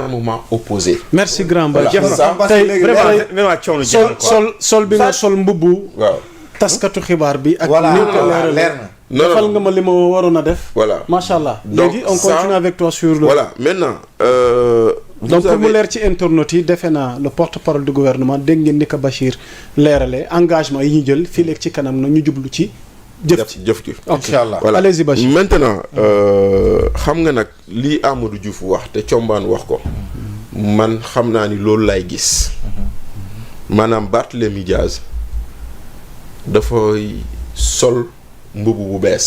fermement opposé. merci grand Ba. tey vraiment sol bi nga sol mbubbu. waaw taskatu xibaar bi. ak voilà ni ko leer leeral na. defal nga ma li ma waroon a def. voilà macha allah. donc léegi on continue avec toi sur le. voilà maintenant. donc pour mu leer ci internautes yi defe naa le porte-parole du gouvernement dégg ngeen ni ko Bachir leeralee engagement yi ñu jël fii léegi ci kanam na ñu jublu ci. jëf ci incha allah voilà allez-y Bachir. maintenant xam nga nag lii Amadou Diouf wax te Thiombane wax ko man xam naa ni loolu lay gis maanaam Barthélémy Diaz dafay sol mbubu bu bees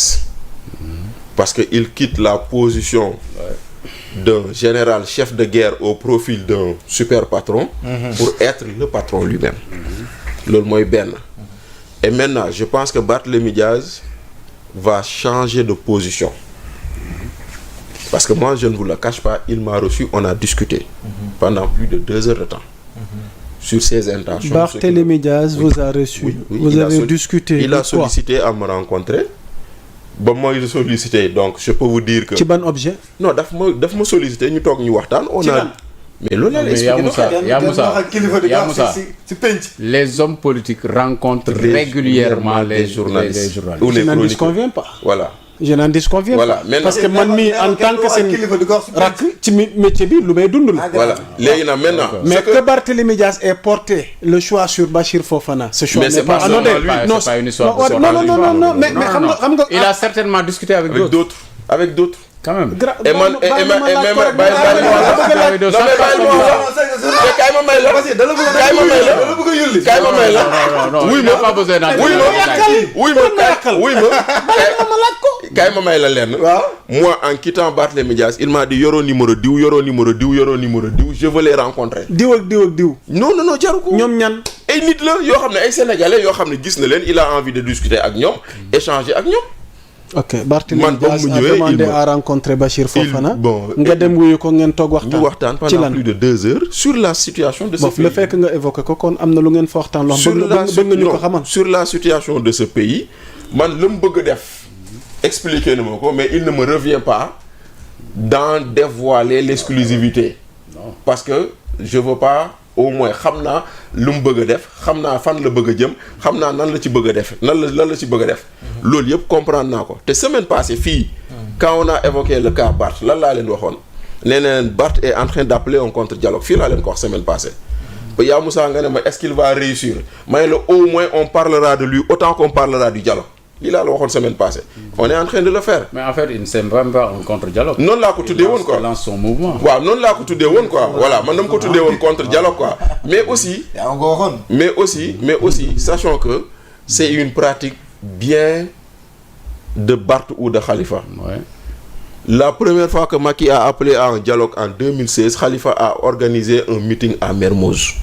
parce que il quitte la position d'un général chef de guerre au profil d'un super patron pour être le patron lui-même loolu mooy benn. Et maintenant, je pense que Barthélémy Diaz va changer de position. Parce que moi, je ne vous le cache pas, il m'a reçu, on a discuté pendant plus de 2 heures de temps sur ses intentions. Barthélémy Diaz vous a reçu. Oui, vous avez discuté. Il a sollicité à me rencontrer. Bon, moi, il a sollicité, donc je peux vous dire que... ci ban objet. Non, daf ma sollicité, ñu toog ñu waxtaan, on a... Mais loolu la expliqué. Yaa Moussa les hommes politiques rencontrent régulièrement les journalistes. Ou les je n'en chroniqueurs. disconviens pas. Voilà. je n'en disconviens Voilà. pas. Maintenant, parce que man mii en tant que seen rakk ci métier bi lu may dund la. voilà léegi nag maintenant. mais que Barthélémy Diaz ait porté le choix sur Bachir Fofana. ce choix n'est pas anodin. C'est pas une histoire de non mais xam nga il a certainement discuté avec d'autres. Avec d'autres. Quand même. Et man kaay ma may la lenn. Moi en quittant Barthélémy Diaz il m'a dit yoroo numéro diw je veux les rencontrer. diw ak diw. non jaru ko. ñoom ñan. ay nit la yoo xam ne ay sénégalais yoo xam ne gis na leen il a envie de discuter ak ñoom échanger ak ñoom. ok Barthélémy Diaz a demandé à rencontrer Bachir Fofana. nga dem wuyu ko ngeen toog waxtaan. ñu waxtaan pendant plus de 2 heures. sur la situation de ce pays. le fait que nga évoqué ko kon am na lu ngeen fa waxtaan loo xam bëgg nga ñu ko xamal. sur la situation de ce pays man la mu bëgg a def expliquer na ma ko mais il ne me revient pas d'en dévoiler l'exclusivité parce que je veux pas au moins xam naa lu mu bëgg a def xam naa fan la bëgg a jëm xam naa nan la ci bëgg a def lan la ci bëgg a def loolu yëpp comprendre naa ko te semaine passée fii quand on a évoqué le cas Barth lan laa leen waxoon nee na leen Barth est en train d'appeler un contre-dialogue fii laa leen ko wax semaine passée ba yaa Moussa nga ne ma est-ce qu'il va réussir may la au moins on parlera de lui autant qu'on parlera du dialogue lii laa la waxoon semaine passée on est en train de le faire. mais en fait il ne s'aime même pas un contre-dialogue. noonu laa ko tuddee woon quoi il lance son mouvement. waaw noonu laa ko tuddee woon quoi voilà man dama ko tuddee woon contre-dialogue quoi mais aussi. yaa ngi ko waxoon. mais aussi sachant que c'est une pratique bien de Barth ou de Khalifa. Ouais. La première fois que Macky a appelé à un dialogue en 2016 Khalifa a organisé un meeting à Mermoz.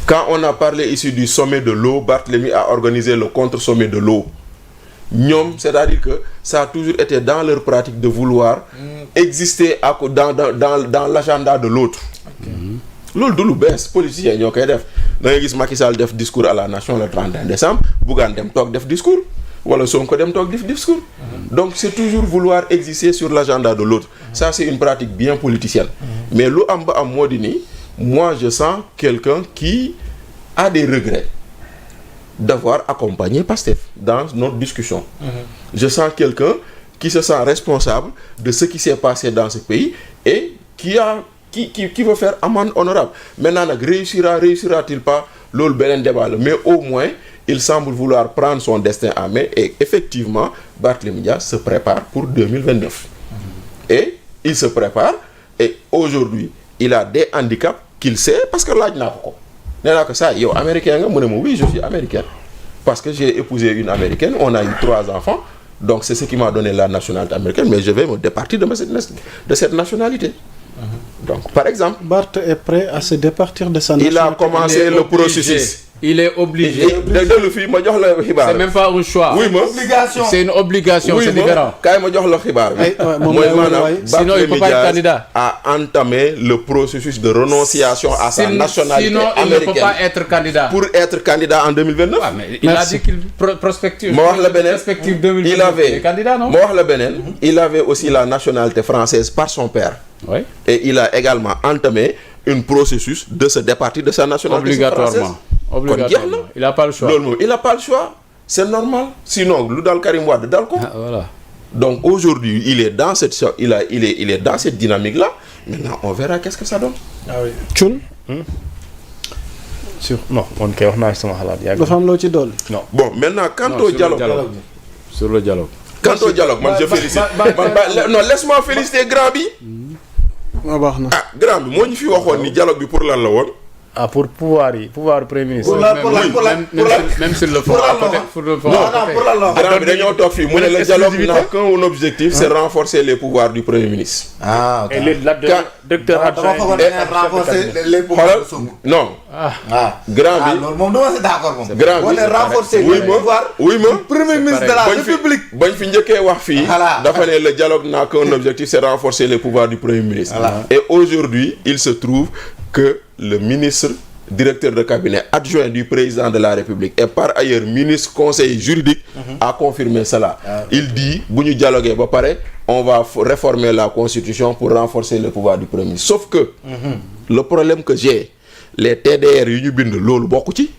Quand on a parlé ici du sommet de l'eau, Barthélémy a organisé le contre-sommet de l'eau. ñoom c'est-à-dire que ça a toujours été dans leur pratique de vouloir exister dans l'agenda de l'autre. loolu du lu bees politiciens ñoo koy def da ngay gis Macky Sall def discours à la nation le 31 décembre Bougane dem toog def discours wala Sonko dem toog def discours. Donc c'est toujours vouloir exister sur l'agenda de l'autre. Ça c'est une pratique bien politicienne. Mais lu am ba am moo di nii moi je sens quelqu'un qui a des regrets d'avoir accompagné Pastef dans notre discussion. Je sens quelqu'un qui se sent responsable de ce qui s'est passé dans ce pays et qui veut faire amende honorable. Maintenant nag réussira-t-il pas loolu beneen débat la mais au moins il semble vouloir prendre son destin en main et effectivement Barthélémy Dias se prépare pour 2029. Et il se prépare et aujourd'hui il a des handicaps qu'il sait parce que laaj naa ko nee naa ko ça yow américain nga mu ne ma oui je suis américain parce que j'ai épousé une américaine on a eu 3 enfants donc c'est ce qui m'a donné la nationalité américaine mais je vais me départir de cette nationalité. Donc par exemple Barth est prêt à se départir de sa nationalité. Il a commencé le processus. Il est obligé. déglu fii ma jox la xibaar. C'est même pas un choix. Oui ma obligation. C'est une obligation, c'est différent. kaay ma jox la xibaar bi. mooy maanaam sinon il peut pas être candidat. a entamé le processus de renonciation à sa nationalité sinon il américaine. ne peut pas être candidat. Pour être candidat en 2029. Ah, mais il a dit qu'il prospective. ma wax la beneen Perspective 2029. il avait candidat non. ma wax la beneen il avait aussi la nationalité française par son père. Oui. Et il a également entamé un processus de se départir de sa nationalité française. Obligatoirement. Il n'a pas le choix. Il n'a pas le choix. C'est normal. Sinon, lu dal Karim Wade dal ko. Voilà. Donc aujourd'hui, il est dans cette il est dans cette dynamique-là. Maintenant, on verra qu'est-ce que ça donne. Ah oui. Thioune. Non, man kay wax naa sama xalaat yàgg. dafa am loo ci dool. Non. Bon, maintenant, quant au dialogue. Sur le dialogue. Quant au dialogue, man, je félicite. Non, laisse-moi féliciter grand bi. baax na. Ah, grand bi moo ñu fi waxoon ni dialogue bi pour lan la woon. Ah, pour pouvoir premier ministre. Même sur le fond. Grand bi dañoo toog fii mu ne le dialogue n'a qu'un objectif, c'est renforcer les pouvoirs du premier ministre. Ah, ok. Et le docteur adjoint renforcer les pouvoirs de Sonko. Non. Grand bi loolu moom dama si d'accord moom. grand bi on est renforcer les pouvoirs oui ma premier ministre de la République. bañ fi njëkkee wax fii. dafa ne le dialogue n'a qu'un objectif, c'est renforcer les pouvoirs du premier ministre. Et aujourd'hui, il se trouve que le ministre directeur de cabinet adjoint du président de la République et par ailleurs ministre conseiller juridique a confirmé cela. Il dit bu ñu dialoguer ba pare on va réformer la constitution pour renforcer le pouvoir du premier ministre. Sauf que le problème que j'ai, les TDR yu ñu bind loolu bokku ci.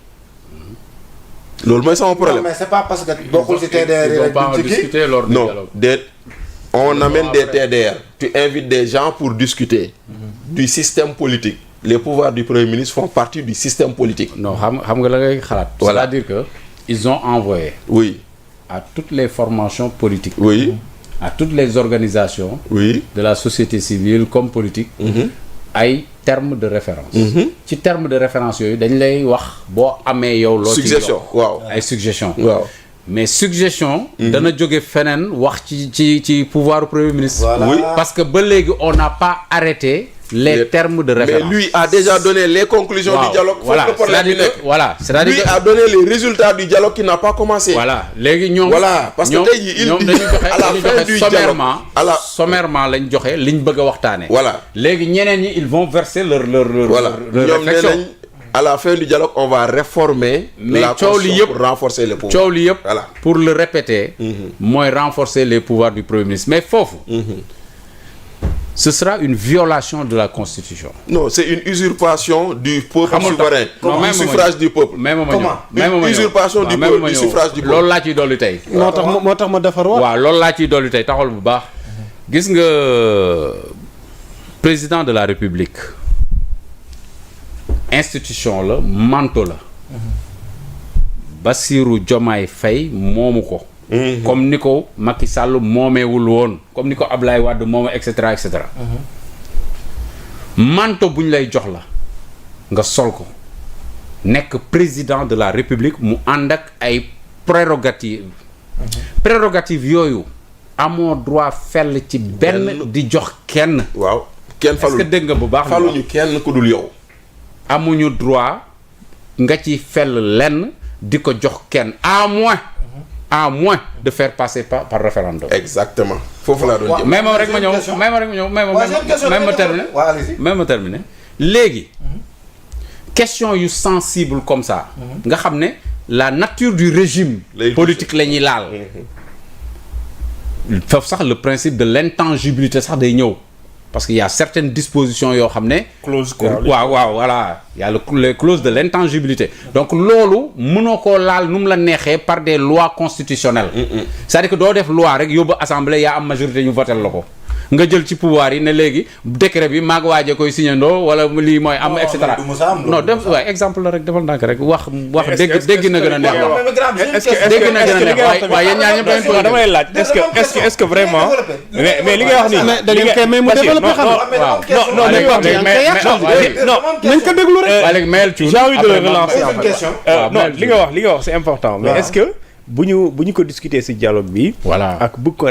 Loolu mooy sama problème. Non, mais c'est pas parce que bokkul ci TDR Ils n'ont pas en discuté lors du dialogue. On amène des TDR, tu invites des gens pour discuter du système politique. Les pouvoirs du Premier ministre font partie du système politique. Non, xam nga la ngay xalaat. Voilà. C'est-à-dire que ils ont envoyé Oui, à toutes les formations politiques, oui, à toutes les organisations oui. de la société civile comme politique, ay termes de référence. Ci termes de référence yooyu dañ lay wax boo amee yow loo ci Suggestion, waaw. ay suggestion. Waaw. Mais suggestion dana jóge feneen wax ci pouvoir Premier ministre. Voilà. Oui. Parce que ba léegi on n'a pas arrêté les termes de référence. Mais lui a déjà donné les conclusions du dialogue. Voilà, c'est-à-dire lui que a donné les résultats du dialogue qui n'a pas commencé. voilà léegi ñoom. Voilà, parce que tey jii il ñoom dit dañu joxe à la fin du sommairement dialogue, sommairement lañ joxe liñ bëgg a waxtaanee. Voilà. léegi ñeneen ñi ils vont verser leur Voilà. leur ñoom nee réflexion. nañ à la fin du dialogue on va réformer Mais la coow li constitution yëpp pour renforcer les pouvoirs. coow li yëpp. Voilà. pour le répéter. mooy renforcer les pouvoirs du Premier ministre mais foofu. Ce sera une violation de la Constitution. Non, c'est une usurpation du peuple Xamul tax. souverain, Non, du même suffrage du peuple. même ma ñëw Comment? même ma Une ñëw usurpation du waaw, même peuple, ma du ñëw. suffrage du peuple. loolu laa ciy dolli tey. moo tax ma defar waat. waaw loolu laa ciy dolli tey taxawal bu baax. gis nga président de la République institution la manteau la. Bassirou Diomaye Faye moomu ko. comme ni ko Macky Sall moomeewul woon comme ni ko Ablaye Wade moome et cetera et cetera. manteau bu ñu lay jox la nga sol ko nekk président de la République mu ànd ak ay prérogatives. prérogatives yooyu amoo droit fell ci benn di jox kenn. waaw kenn est-ce que falul dégg nga bu baax. faluñu kenn ku dul yow. amuñu droit nga ci fell lenn di ko jox kenn à moins de faire passer par référendum. Exactement foofu laa doon jëm. même rek ma ñëw même ma terminer léegi question yu sensible comme ça nga xam ne la nature du régime politique la ñuy laal foofu sax le principe de l'intangibilité sax day ñëw parce qu'il y a certaines dispositions yoo xam ne clause waaw voilà il y a les clauses de l'intangibilité donc loolu mënoo koo laal nu mu la neexee par des lois constitutionnelles c'est-à-dire que doo def loi rek yóbbu assemblée yaa am majorité ñu votel la ko nga jël ci pouvoir yi ne léegi décret bi maag waajee koy signandoo wala lii mooy am et cetera non def waaye exemple la rek defal ndànk rek wax dégg na gën a neex dégg na gën a neex waaye yéen ñaar ñëpp dama lay laaj est-ce que vraiment mais li nga wax nii mais da ngeen koy may mu développer xam nañ ko déglu rek waaye léegi mayel ci j'ai envie de le relancer en fait non li nga wax c'est important mais est-ce que bu ñu ko discuter ci dialogue bi. voilà ak bëgg ko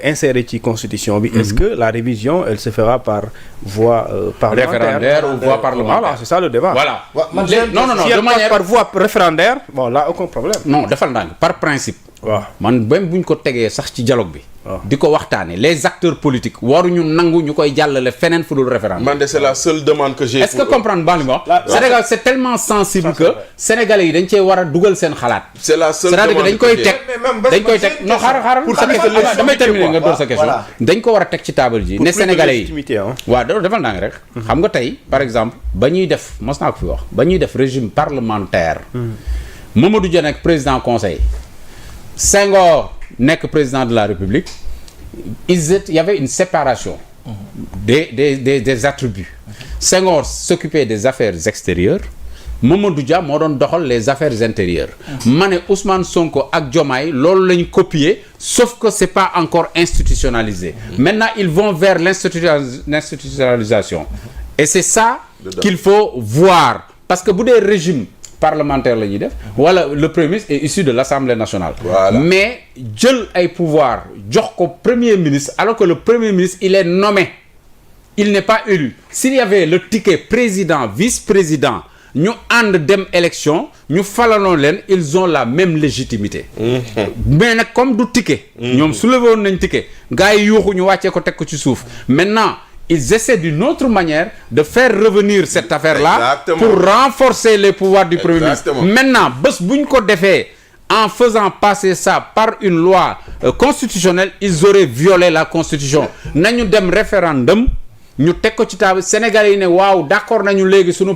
insérer ci constitution bi. est-ce que la révision elle se fera par voie référendaire ou voie parlementaire. Voilà, c'est ça le débat. Voilà. Non, de manière par voie référendaire, bon là aucun problème. Non, defal ndànk par principe. waaw man même buñ ko tegee sax ci dialogue bi. di ko waxtaanee les acteurs politiques waruñu nangu ñu koy jàllale feneen fu dul référendum. man de c'est la seule demande que j'ai. est-ce que comprendre baa li ma wax. Sénégal c'est tellement sensible que sénégalais yi dañ cee war a dugal seen xalaat. c'est la seule c'est-à-dire demande que dañ koy teg dañ koy teg non xaaral damay terminer nga door sa question. dañ ko war a teg ci table ji ne sénégalais yi waaw da defal naa ngi rek. xam nga tey par exemple ba ñuy def mos naa ko fi wax ba ñuy def régime parlementaire. Mamadou Dia nekk président conseil. Senghor nekk président de la République. il y avait une séparation. des attributs. Senghor s'occupait des affaires extérieures. Mamadou Dia moo doon doxal les affaires intérieures. ma ne Ousmane Sonko ak Diomaye loolu lañ copier sauf que c'est pas encore institutionnalisé. Maintenant ils vont vers l'institutionnalisation. et c'est ça qu'il faut voir parce que bu dee régime parlementaire la ñuy def wala le premier ministre est issu de l'Assemblée nationale. Voilà. Mais jël ay pouvoir jox ko premier ministre alors que le premier ministre il est nommé il n'est pas élu. S'il y avait le ticket président vice-président ñu ànd dem élection ñu falanoon leen ils ont la même légitimité. Mais nag comme du ticket. ñoom soulevé woon nañ ticket gars yi yuuxu ñu wàccee ko teg ko ci suuf maintenant. Ils essaient d'une autre manière de faire revenir cette affaire-là. Exactement. Pour renforcer les pouvoirs du Premier ministre. Maintenant bés bu ñu ko defee en faisant passer ça par une loi constitutionnelle ils auraient violé la constitution nañu dem référendum ñu teg ko ci table Sénégalais yi ne waaw d'accord nañu léegi sunu